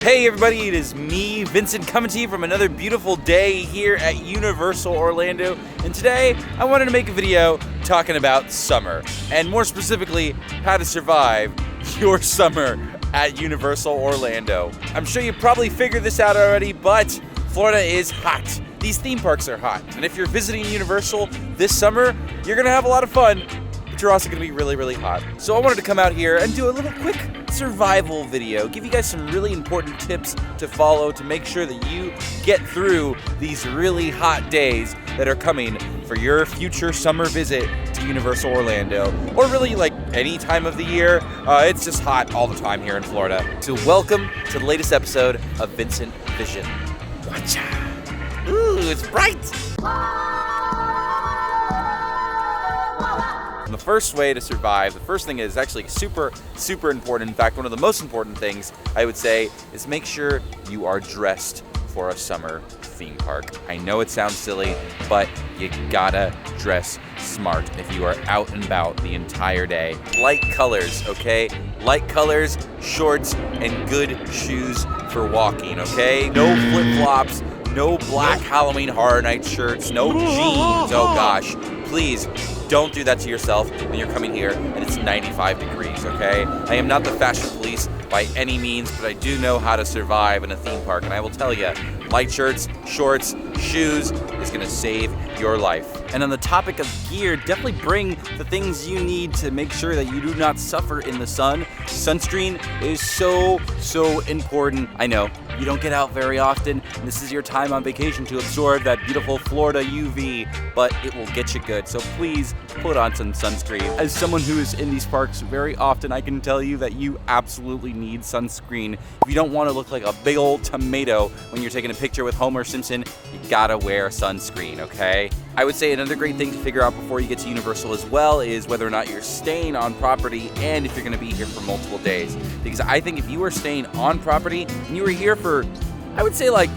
Hey everybody, it is me, Vincent, coming to you from another beautiful day here at Universal Orlando. And today, I wanted to make a video talking about summer, and more specifically, how to survive your summer at Universal Orlando. I'm sure you probably figured this out already, but Florida is hot. These theme parks are hot. And if you're visiting Universal this summer, you're gonna have a lot of fun, but you're also gonna be really, really hot. So I wanted to come out here and do a little quick survival video, give you guys some really important tips to follow to make sure that you get through these really hot days that are coming for your future summer visit to Universal Orlando, or really like any time of the year. It's just hot all the time here in Florida. So welcome to the latest episode of VincentVision. Wachow! Ooh, it's bright! The first way to survive, the first thing is actually super important. In fact, one of the most important things I would say is make sure you are dressed for a summer theme park. I know it sounds silly, but you gotta dress smart if you are out and about the entire day. Light colors, okay? Light colors, shorts, and good shoes for walking, okay? No flip-flops, no black Halloween Horror Night shirts, no jeans, oh gosh. Please, don't do that to yourself when you're coming here and it's 95 degrees, okay? I am not the fashion police by any means, but I do know how to survive in a theme park, and I will tell you, light shirts, shorts, shoes is gonna save your life. And on the topic of gear, definitely bring the things you need to make sure that you do not suffer in the sun. Sunscreen is so important. I know, you don't get out very often, and this is your time on vacation to absorb that beautiful Florida UV, but it will get you good, so please put on some sunscreen. As someone who is in these parks very often, I can tell you that you absolutely need sunscreen. If you don't want to look like a big old tomato when you're taking a picture with Homer Simpson, you gotta wear sunscreen, okay? I would say another great thing to figure out before you get to Universal as well is whether or not you're staying on property and if you're gonna be here for multiple days. Because I think if you are staying on property and you were here for, I would say like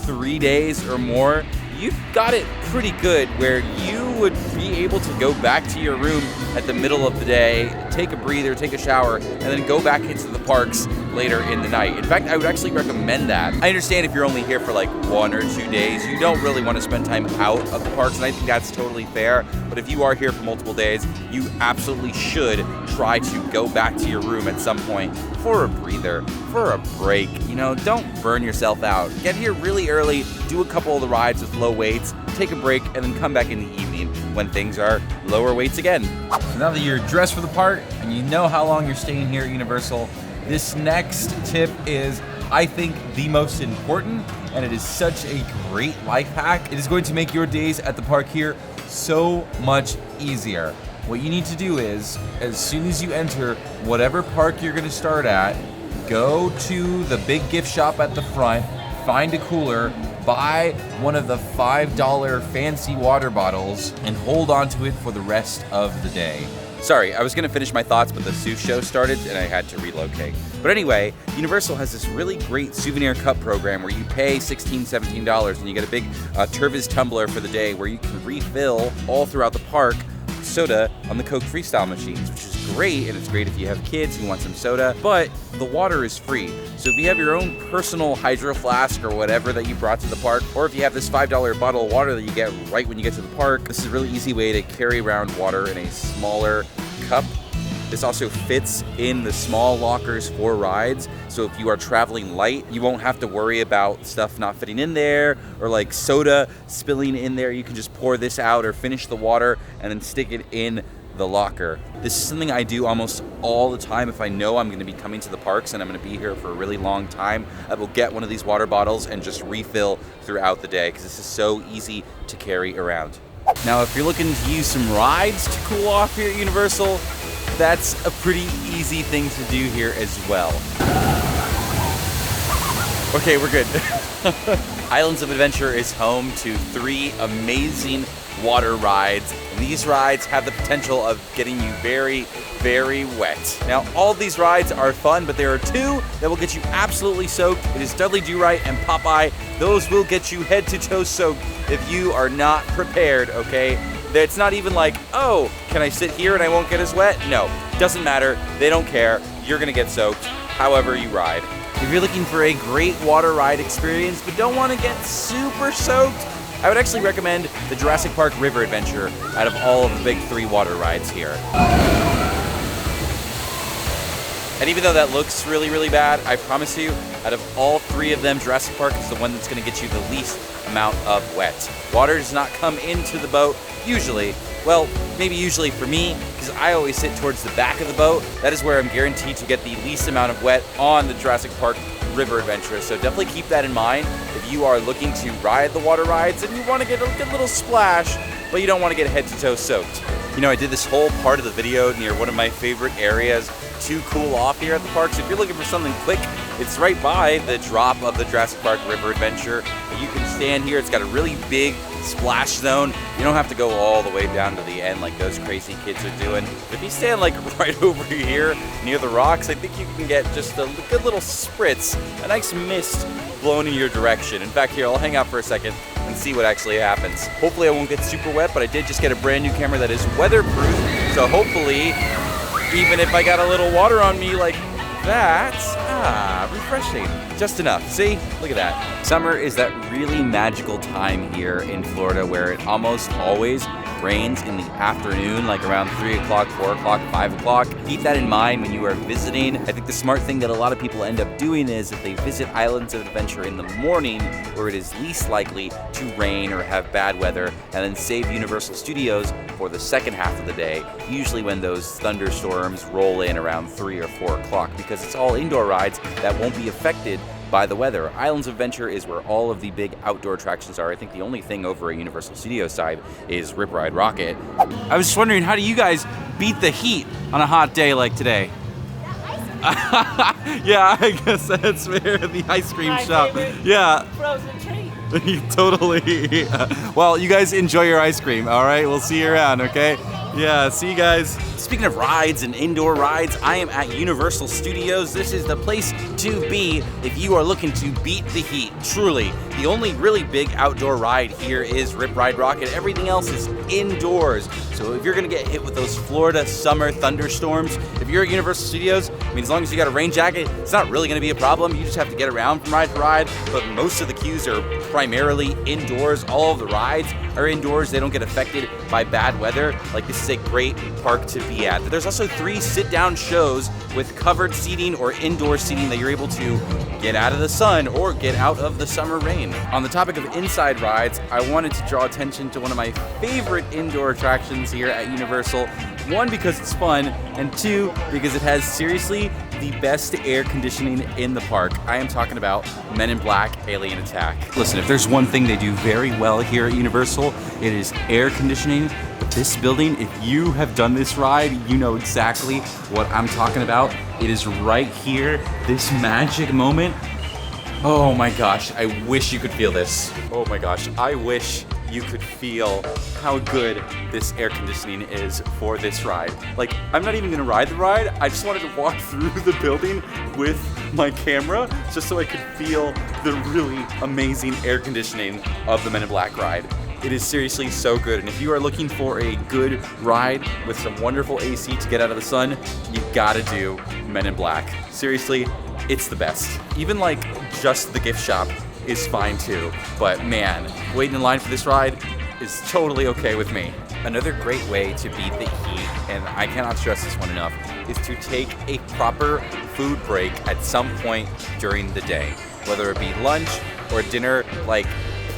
3 days or more, you've got it pretty good where you would be able to go back to your room at the middle of the day, take a breather, take a shower, and then go back into the parks later in the night. In fact, I would actually recommend that. I understand if you're only here for like 1 or 2 days, you don't really want to spend time out of the parks, and I think that's totally fair. But if you are here for multiple days, you absolutely should try to go back to your room at some point for a breather, for a break. You know, don't burn yourself out. Get here really early, do a couple of the rides with low weights, take a break, and then come back in the evening when things are lower weights again. So now that you're dressed for the park and you know how long you're staying here at Universal, this next tip is, I think, the most important, and it is such a great life hack. It is going to make your days at the park here so much easier. What you need to do is, as soon as you enter whatever park you're gonna start at, go to the big gift shop at the front, find a cooler, buy one of the $5 fancy water bottles, and hold on to it for the rest of the day. Sorry, I was gonna finish my thoughts, but the Sue show started and I had to relocate. But anyway, Universal has this really great souvenir cup program where you pay $16, $17 and you get a big Tervis tumbler for the day where you can refill all throughout the park soda on the Coke Freestyle machines, which is great, and it's great if you have kids who want some soda, but the water is free. So if you have your own personal hydro flask or whatever that you brought to the park, or if you have this $5 bottle of water that you get right when you get to the park, this is a really easy way to carry around water in a smaller cup. This also fits in the small lockers for rides, so if you are traveling light, you won't have to worry about stuff not fitting in there or like soda spilling in there. You can just pour this out or finish the water and then stick it in the locker. This is something I do almost all the time. If I know I'm gonna be coming to the parks and I'm gonna be here for a really long time, I will get one of these water bottles and just refill throughout the day because this is so easy to carry around. Now, if you're looking to use some rides to cool off here at Universal, that's a pretty easy thing to do here as well. Okay, we're good. Islands of Adventure is home to 3 amazing water rides. And these rides have the potential of getting you very, very wet. Now, all of these rides are fun, but there are 2 that will get you absolutely soaked. It is Dudley Do-Right and Popeye. Those will get you head to toe soaked if you are not prepared, okay? It's not even like, oh, can I sit here and I won't get as wet? No, doesn't matter. They don't care. You're gonna get soaked however you ride. If you're looking for a great water ride experience but don't want to get super soaked, I would actually recommend the Jurassic Park River Adventure out of all of the big 3 water rides here. And even though that looks really, really bad, I promise you, out of all 3 of them, Jurassic Park is the one that's gonna get you the least amount of wet. Water does not come into the boat, usually. Well, maybe usually for me, because I always sit towards the back of the boat. That is where I'm guaranteed to get the least amount of wet on the Jurassic Park River Adventure. So definitely keep that in mind if you are looking to ride the water rides and you wanna get a good little splash, but you don't wanna get head to toe soaked. You know, I did this whole part of the video near one of my favorite areas to cool off here at the park. So if you're looking for something quick, it's right by the drop of the Jurassic Park River Adventure. You can stand here. It's got a really big splash zone. You don't have to go all the way down to the end like those crazy kids are doing. But if you stand like right over here near the rocks, I think you can get just a good little spritz, a nice mist blown in your direction. In fact, here, I'll hang out for a second and see what actually happens. Hopefully I won't get super wet, but I did just get a brand new camera that is weatherproof. So hopefully, even if I got a little water on me like that, refreshing. Just enough. See? Look at that. Summer is that really magical time here in Florida where it almost always rains in the afternoon, like around 3 o'clock, 4 o'clock, 5 o'clock. Keep that in mind when you are visiting. I think the smart thing that a lot of people end up doing is if they visit Islands of Adventure in the morning where it is least likely to rain or have bad weather, and then save Universal Studios for the second half of the day, usually when those thunderstorms roll in around 3 or 4 o'clock, because it's all indoor rides that won't be affected by the weather. Islands of Adventure is where all of the big outdoor attractions are. I think the only thing over at Universal Studios side is Rip Ride Rocket. I was just wondering, how do you guys beat the heat on a hot day like today? Yeah, I guess that's fair. The ice cream shop. Yeah. Frozen treat. Totally. Well, you guys enjoy your ice cream, all right? We'll see you around, okay? Yeah, see you guys. Speaking of rides and indoor rides, I am at Universal Studios. This is the place to be if you are looking to beat the heat. Truly, the only really big outdoor ride here is Rip Ride Rocket. Everything else is indoors. So if you're gonna get hit with those Florida summer thunderstorms, if you're at Universal Studios, I mean, as long as you got a rain jacket, it's not really gonna be a problem. You just have to get around from ride to ride, but most of the queues are primarily indoors. All of the rides are indoors. They don't get affected by bad weather. Like, this is a great park to be at. There's also 3 sit-down shows with covered seating or indoor seating that you're able to get out of the sun or get out of the summer rain. On the topic of inside rides, I wanted to draw attention to one of my favorite indoor attractions here at Universal. 1, because it's fun, and 2, because it has seriously the best air conditioning in the park. I am talking about Men in Black Alien Attack. Listen, if there's one thing they do very well here at Universal, it is air conditioning. But this building, if you have done this ride, you know exactly what I'm talking about. It is right here, this magic moment. Oh my gosh, I wish you could feel this. Oh my gosh, I wish you could feel how good this air conditioning is for this ride. Like, I'm not even gonna ride the ride. I just wanted to walk through the building with my camera just so I could feel the really amazing air conditioning of the Men in Black ride. It is seriously so good. And if you are looking for a good ride with some wonderful AC to get out of the sun, you gotta do Men in Black. Seriously, it's the best. Even like just the gift shop is fine too. But man, waiting in line for this ride is totally okay with me. Another great way to beat the heat, and I cannot stress this one enough, is to take a proper food break at some point during the day. Whether it be lunch or dinner, like,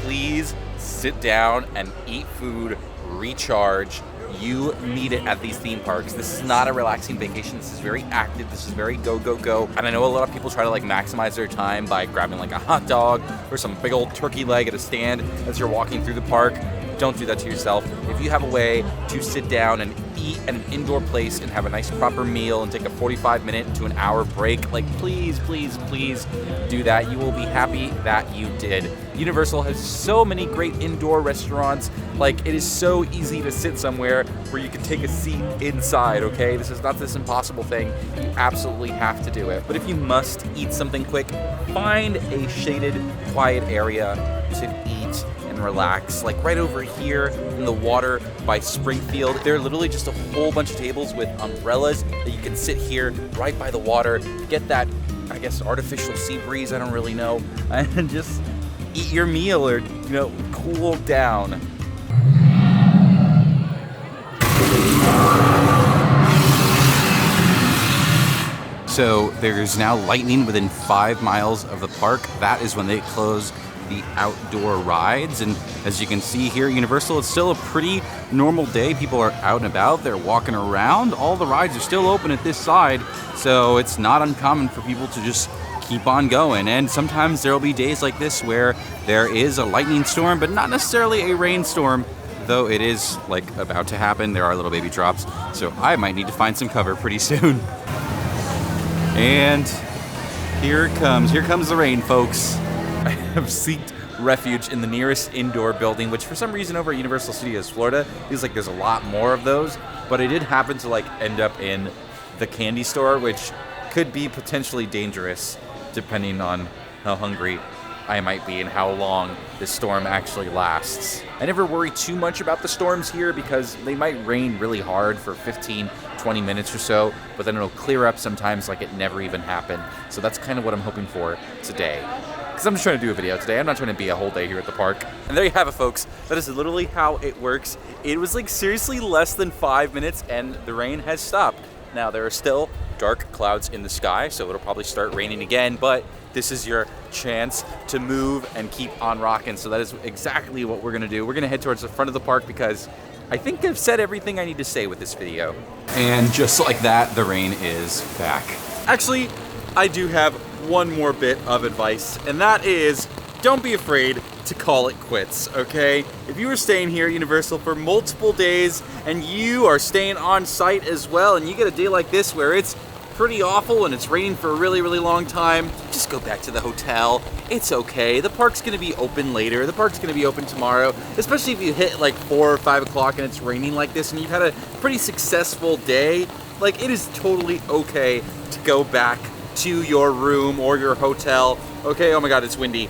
please sit down and eat food, recharge. You need it at these theme parks. This is not a relaxing vacation. This is very active. This is very go, go, go. And I know a lot of people try to like maximize their time by grabbing like a hot dog or some big old turkey leg at a stand as you're walking through the park. Don't do that to yourself. If you have a way to sit down and eat at an indoor place and have a nice proper meal and take a 45-minute to an hour break, like please, please, please do that. You will be happy that you did. Universal has so many great indoor restaurants. Like, it is so easy to sit somewhere where you can take a seat inside, okay? This is not this impossible thing. You absolutely have to do it. But if you must eat something quick, find a shaded, quiet area to eat and relax. Like right over here in the water by Springfield, there are literally just a whole bunch of tables with umbrellas that you can sit here right by the water, get that I guess, artificial sea breeze, I don't really know, and just eat your meal or, you know, cool down. So there's now lightning within 5 miles of the park. That is when they close the outdoor rides. And as you can see here at Universal, it's still a pretty normal day. People are out and about, they're walking around. All the rides are still open at this side, so it's not uncommon for people to just keep on going. And sometimes there'll be days like this where there is a lightning storm, but not necessarily a rainstorm, though it is like about to happen. There are little baby drops, so I might need to find some cover pretty soon. And here it comes. Here comes the rain, folks. I have seeked refuge in the nearest indoor building, which for some reason over at Universal Studios Florida feels like there's a lot more of those. But I did happen to like end up in the candy store, which could be potentially dangerous depending on how hungry I might be and how long this storm actually lasts. I never worry too much about the storms here because they might rain really hard for 15, 20 minutes or so, but then it'll clear up sometimes like it never even happened. So that's kind of what I'm hoping for today. Because I'm just trying to do a video today. I'm not trying to be a whole day here at the park. And there you have it, folks. That is literally how it works. It was like seriously less than 5 minutes and the rain has stopped. Now there are still dark clouds in the sky, so it'll probably start raining again, but this is your chance to move and keep on rocking. So that is exactly what we're gonna do. We're gonna head towards the front of the park because I think I've said everything I need to say with this video. And just like that, the rain is back. Actually, I do have one more bit of advice, and that is don't be afraid to call it quits, okay? If you are staying here at Universal for multiple days and you are staying on site as well, and you get a day like this where it's pretty awful and it's raining for a really, really long time, just go back to the hotel. It's okay. The park's gonna be open later. The park's gonna be open tomorrow, especially if you hit like 4 or 5 o'clock and it's raining like this and you've had a pretty successful day. Like, it is totally okay to go back to your room or your hotel. Okay, oh my God, it's windy.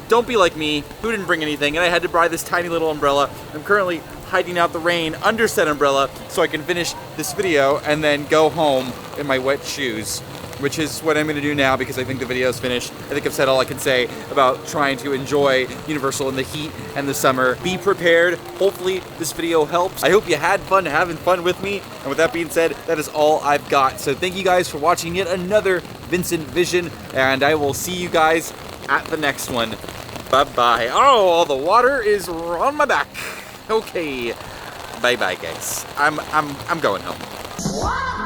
Don't be like me, who didn't bring anything, and I had to buy this tiny little umbrella. I'm currently hiding out the rain under said umbrella so I can finish this video and then go home in my wet shoes, which is what I'm gonna do now because I think the video is finished. I think I've said all I can say about trying to enjoy Universal in the heat and the summer. Be prepared. Hopefully this video helps. I hope you had fun having fun with me. And with that being said, that is all I've got. So thank you guys for watching yet another Vincent Vision, and I will see you guys at the next one. Bye-bye. Oh, all the water is on my back. Okay. Bye-bye, guys. I'm going home.